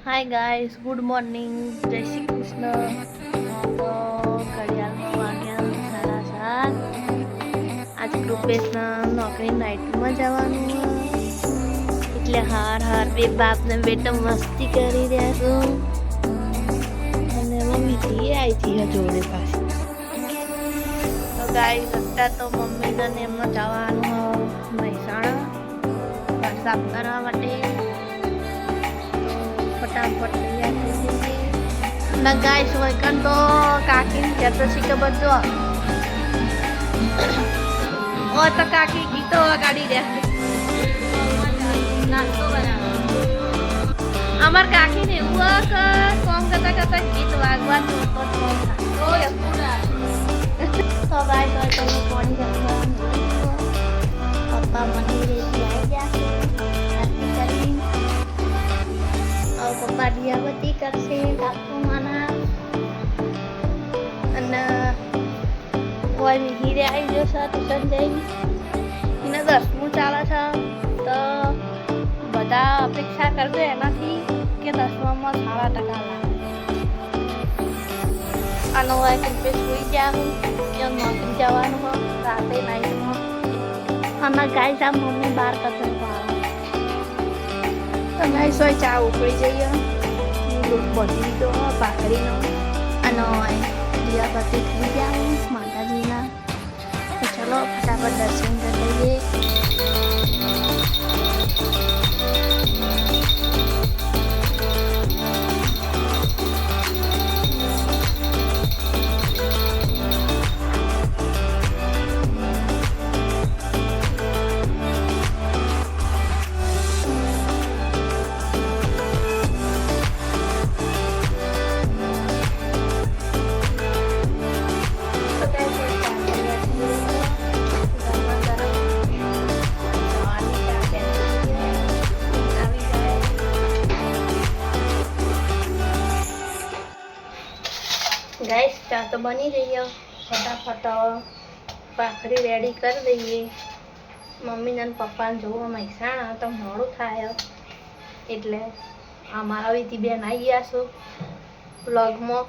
Hi guys, good morning, જય શ્રી કૃષ્ણ. તો ઘડિયાળમાં વાગ્યા 7:30. આજ કૃપેશના નોકરી નાઇટમાં જવાનું એટલે હાર બે બાપને બેટા મસ્તી કરી રહ્યા છું. અને મમ્મી આવી હતી જોડે પાછી. તો ગાઈસ અત્યારે તો મમ્મીને એમાં જવાનું મહેસાણા સાફ કરવા માટે. ફટાફટ તૈયાર થઈ જઈએ. અને ગાઈસ હોય કાન તો કાકી કહેતો છે કે બધો ઓ તો કાકી ગીતો વગાડી રહ્યા નાસ્તો બનાવો. અમાર કાકી ને એવું કોમ કરતા કરતા ગીત વાગવાનું તો ગાઈસ હોય તો પાણી જવાનું પપ્પા મંદિરે આવી ગયા આરતી કરી. પપ્પા દિયાબત્તી કરશે કાકુમાના. અને કોઈ હીરે આવી જશે ટ્યુશન જઈને એને 10મું ચાલે છે. તો બધા અપેક્ષા કરજો એનાથી કે 10મામાં સારા ટકા લાવે. આનો હોય કે સુઈ જવાનું કે નોકરી જવાનું હોય રાતે નાઈટમાં. અને ગાઈસ આ મમ્મી બહાર કચરો આવે તો ગાઈસ હોય ચા ઉકળી જઈએ. લોટ બધી દીધો ભાખરીનો અને દિયાબત્તી થઈ જાય માતાજીના. તો ચલો ફટાફટ દર્શન કરી લઈએ. ગાઈસ ચા તો બની રહી. ફટાફટ ભાખરી રેડી કરી દઈએ. મમ્મીને પપ્પાને જોવા મહેસાણા તો મોડું થાય એટલે અમારા વિધિ બેન આવી ગયા છો વ્લોગમાં.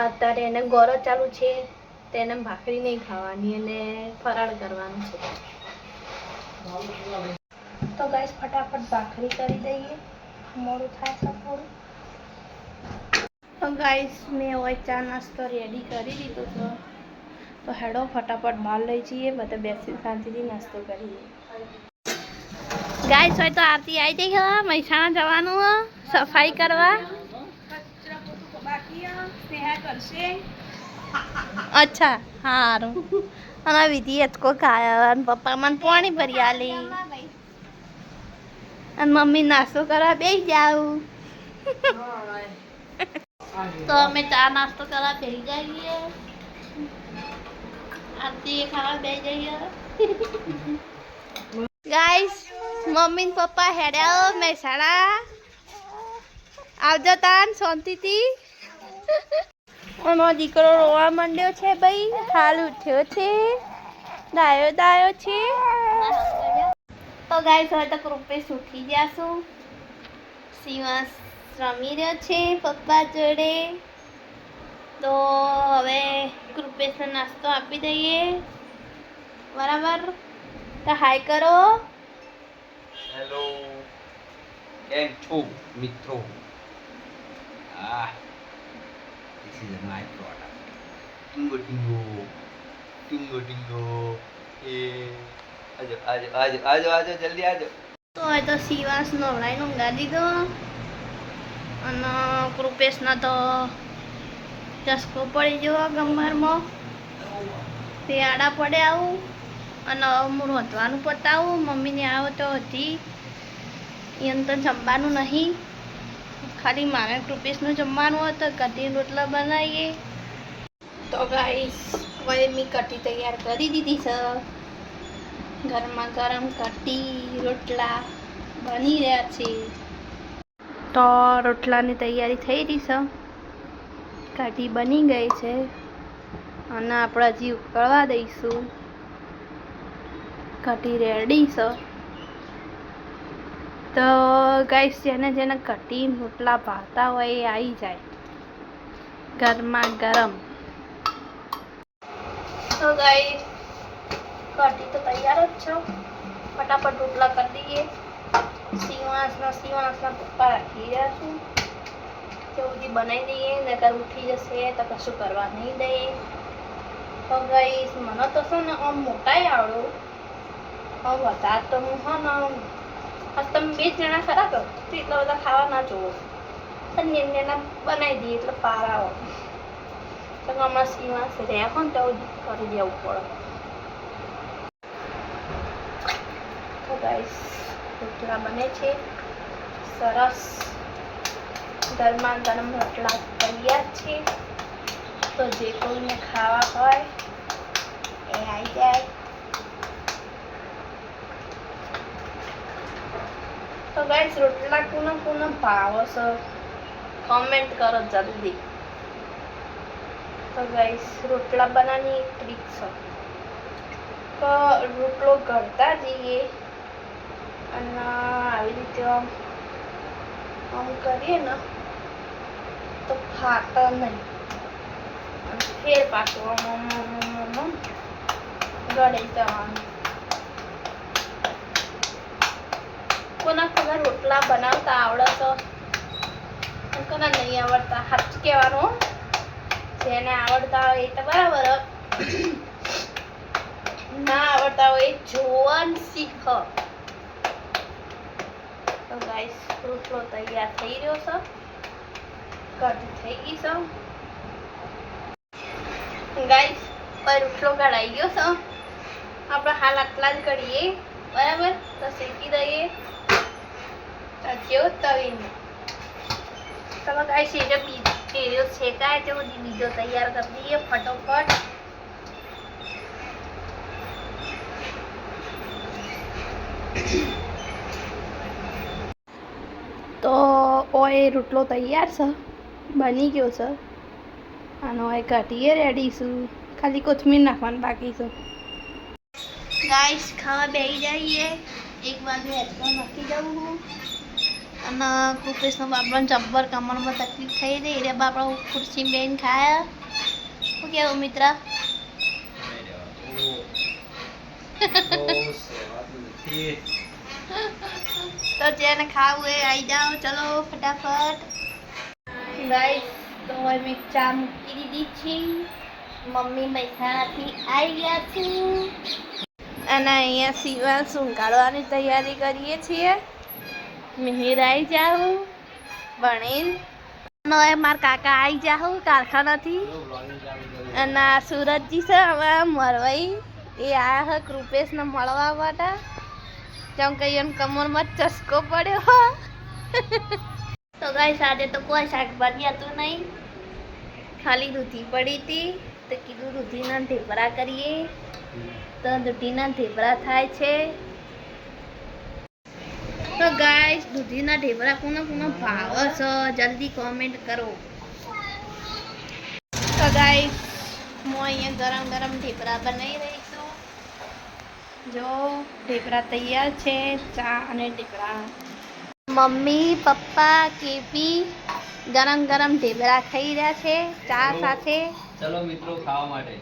અત્યારે એને ગોરો ચાલુ છે તેને ભાખરી નહીં ખાવાની અને ફરાળ કરવાનું છે. તો ગાઈસ ફટાફટ ભાખરી કરી દઈએ, મોડું થાય છે થોડું. તો ગાઈસ મેં હવે ચા નાસ્તો રેડી કરી દીધો છે. તો હેડો ફટાફટ બહાર લઈ જઈએ, બધા બેસી શાંતિથી નાસ્તો કરીએ. ગાઈસ હોય તો આરતી આવી જઈ હા મહેસાણા જવાનું સફાઈ કરવા. અચ્છા સારું. અને વિધિ એચકો ખાયા અને પપ્પા મને પાણી ભરી આલી અને મમ્મી નાસ્તો કરવા બેસી જાઉં. તો અમે ચા નાસ્તો કરવા બેસી જઈએ. આરતી ખાવા બેસી જઈએ. ગાઈસ મમ્મી ને પપ્પા હેડ્યા મહેસાણા. આવજો તાન શાંતિથી. અમારો દીકરો રોવા માંડ્યો છે ભાઈ. હાલ ઉઠ્યો છે, દાયો છે. તો ગાઈસ હવે તો કૃપેશ ઉઠી જશું. શિવાસ રમી રહ્યો છે પપ્પા જોડે. તો હવે કૃપેશને નાસ્તો આપી દઈએ બરાબર. તો હાય કરો. હેલો, કેમ છો મિત્રો? This is my product. Tingo tingo, tingo tingo. આજો જલ્દી આજો. તો હવે તો શિવાસ નવડાઈને ઊંઘા દીધો અને કૃપેશના તો ચસ્કો પડી ગયો ગમરમાં. તે આડા પડે આવું અને હું રોધવાનું પતાવું. મમ્મીને આવો તો હતી એને તો જમવાનું નહીં, ખાલી મારે કૃપેશનું જમવાનું હતું. કઢી રોટલા બનાવીએ. તો ગાઈસ હવે મેં કઢી તૈયાર કરી દીધી છે. ગરમા ગરમ કઢી રોટલા બની રહ્યા છે. તો રોટલાની તૈયારી થઈ રહી છે. કઢી બની ગઈ છે અને આપણે હજી ઉકળવા દઈશું. કઢી રેડી છે. તો ગાઈસ જેને જેને કઢી રોટલા ભાવતા હોય એ આવી જાય ગરમા ગરમ. તો ગાઈસ કઢી તો તૈયાર જ છે. ફટાફટ રોટલા કરી દઈએ. સીવાસના પપ્પા રાખી રહ્યા છું. જલ્દી બનાવી દઈએ, નકર ઉઠી જશે તો કશું કરવા નહીં દઈએ. તો ગાઈસ મને તો છે ને આમ મોટાય આવડો, હવે વધારે તો હું હા ને આજ તમે 2 જણા ખરા તો એટલા બધા ખાવા ના જોવો. નાના બનાવી દઈએ એટલે પાર આવો. તો અમારા સીવાસ રહ્યા ને તો કરી દેવું પડે. તો ગાઈસ રોટલા બને છે સરસ. ગરમા ગરમ રોટલા તૈયાર છે. તો જે કોઈને ખાવા હોય એ આવી જાય. તો ગાઈસ રોટલા કોને ભાવે છે કમેન્ટ કરો જલ્દી. તો ગાઈસ રોટલા બનાવવાની એક ટ્રીક છે. તો રોટલો ઘડતા જઈએ અને આવી રીતે આમ કરીએ ને તો ફાટે નહીં. ફેર પાછું ગળી જવાનું. કોના રોટલા બનાવતા આવડે તો કોના નહીં આવડતા સાચું કહેવાનું. જેને આવડતા હોય એ તો બરાબર, ના આવડતા હોય એ જોવાનું શીખ. તો ગાઈસ રોટલો તૈયાર થઈ રહ્યો છે. કઢી થઈ ગઈ છે. ગાઈસ રોટલો કઢાઈ ગયો છે. આપણે હાલ આટલા જ કરીએ બરાબર. તો શેકી દઈએ જેવો તવીને. તમે ગાઈસ એ જો બીજો શેકાય તો બીજો તૈયાર કરી દઈએ ફટોફટ. તો ઓય રોટલો તૈયાર છે, બની ગયો છે. અને ઓય કઢીએ રેડી છું, ખાલી કોથમીર નાખવાનું બાકી છે. ગાઈસ ખાવા બેસી જઈએ. એક બાજુ હેડફોન નાખી દઉં હું. અને કૃપેશનો બાપડો જબ્બર કમરમાં તકલીફ થઈ રહી રે બાપડો ખુરશી બેન ખાયા. શું કહેવું મિત્ર? તો જેને ખાવું એ આવી જાઓ. ચલો ફટાફટ. ગાઈસ તો હવે ચા મૂકી દીધી છે. મમ્મી મહેસાણાથી આવી ગયા છે અને અહીંયા સિવાય સૂંઘાડવાની તૈયારી કરીએ છીએ. મિહિર આવી જાઉં ભણીને. હવે મારા કાકા આવી જાઉં કારખાનાથી. અને સુરતજી છે હવે મરવાઈ એ આવ્યા છે કૃપેશને મળવા માટે. જેમ કે એમ કમરમાં ચસ્કો પડ્યો. તો ગાઈસ આજે તો કોઈ શાકભાજી હતું નહીં, ખાલી દૂધી પડી હતી. તો કીધું દૂધીના ઢેબરા કરીએ. તો દૂધીના ઢેબરા થાય છે. તો ગાઈસ દૂધીના ઢેબરા કોને ભાવે છે જલ્દી કોમેન્ટ કરો. તો ગાઈસ હું અહીંયા ગરમ ઢેબરા બનાવી રહી છું. જો ઢેબરા તૈયાર છે. ચા અને ઢેબરા. મમ્મી પપ્પા કેપી ગરમ ઢેબરા ખાઈ રહ્યા છે ચા સાથે. ચલો મિત્રો ખાવા માટે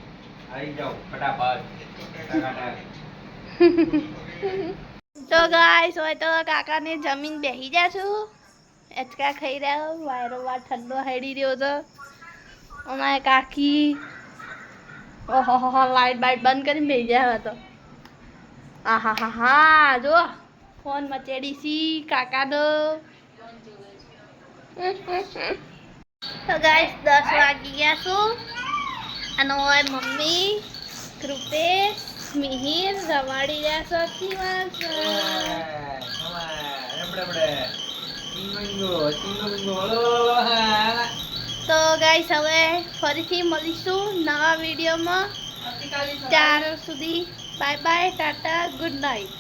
આવી જાઓ ફટાફટ. તો ગાઈસ હોય તો કાકાને જમીન બેસી જા છું. હેચકા ખાઈ રહ્યા. વાયરો વાર ઠંડો હેડી રહ્યો છે. અમારે કાકી ઓહો લાઈટ બાઈટ બંધ કરીને બેસી ગયા હતો. હા જો ફોન મચેડી સી કાકાનો. તો ગાઈસ 10 વાગી ગયા છું અને ઓય મમ્મી કૃપેશ મિહિર રવાડી રહ્યા છો. તો ગાઈસ હવે ફરીથી મળીશું નવા વિડીયોમાં. ત્યાર સુધી bye bye tata good night.